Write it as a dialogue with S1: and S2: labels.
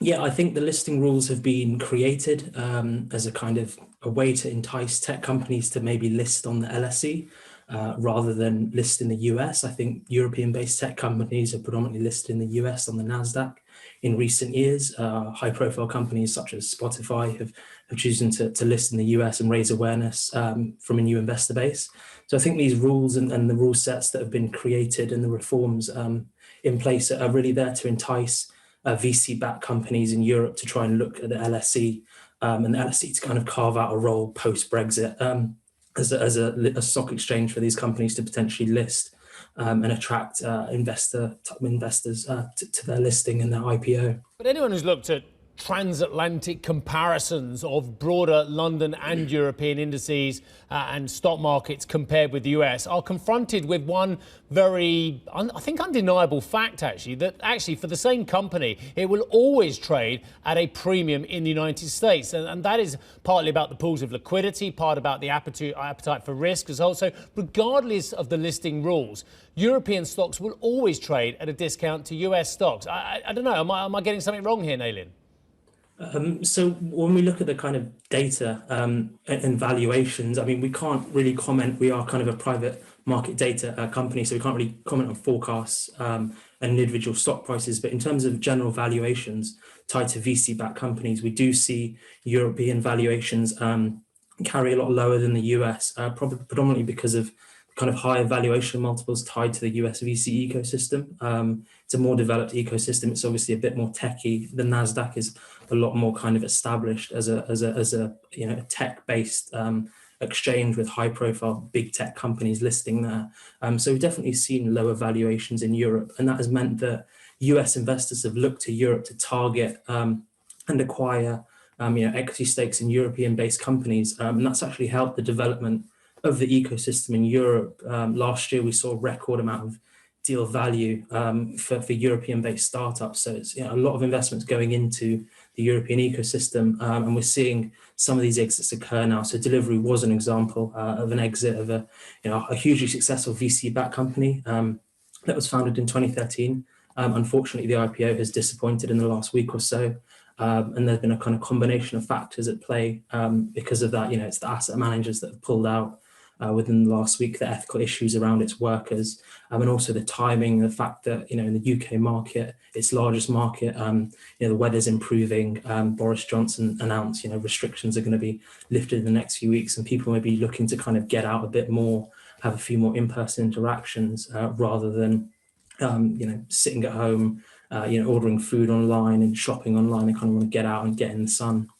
S1: Yeah, I think the listing rules have been created as a kind of a way to entice tech companies to maybe list on the LSE rather than list in the US. I think European-based tech companies are predominantly listed in the US on the NASDAQ in recent years. High-profile companies such as Spotify have chosen to list in the US and raise awareness from a new investor base. So I think these rules and the rule sets that have been created and the reforms in place are really there to entice VC-backed companies in Europe to try and look at the LSE and the LSE to kind of carve out a role post-Brexit as a stock exchange for these companies to potentially list and attract investors to their listing and their IPO.
S2: But anyone who's looked at transatlantic comparisons of broader London and European indices and stock markets compared with the US are confronted with one very, I think, undeniable fact, actually, that actually for the same company, it will always trade at a premium in the United States. And that is partly about the pools of liquidity, part about the appetite for risk as well. So regardless of the listing rules, European stocks will always trade at a discount to US stocks. I don't know, am I getting something wrong here, Nalin?
S1: So when we look at the kind of data and valuations, I mean, we can't really comment. We are kind of a private market data company, so we can't really comment on forecasts and individual stock prices. But in terms of general valuations tied to VC-backed companies, we do see European valuations carry a lot lower than the US, probably predominantly because of kind of higher valuation multiples tied to the US VC ecosystem. It's a more developed ecosystem. It's obviously a bit more techy. The Nasdaq is a lot more kind of established as a tech-based exchange with high-profile big tech companies listing there. So we've definitely seen lower valuations in Europe, and that has meant that US investors have looked to Europe to target and acquire equity stakes in European-based companies, and that's actually helped the development of the ecosystem in Europe. Last year, we saw a record amount of deal value for European-based startups. So it's a lot of investments going into the European ecosystem, and we're seeing some of these exits occur now. So Deliveroo was an example of an exit of a hugely successful VC-backed company that was founded in 2013. Unfortunately, the IPO has disappointed in the last week or so. And there's been a kind of combination of factors at play because of that. It's the asset managers that have pulled out within the last week, the ethical issues around its workers, and also the timing, the fact that, in the UK market, its largest market, the weather's improving. Boris Johnson announced, restrictions are going to be lifted in the next few weeks, and people may be looking to kind of get out a bit more, have a few more in-person interactions rather than, sitting at home, ordering food online and shopping online. They kind of want to get out and get in the sun.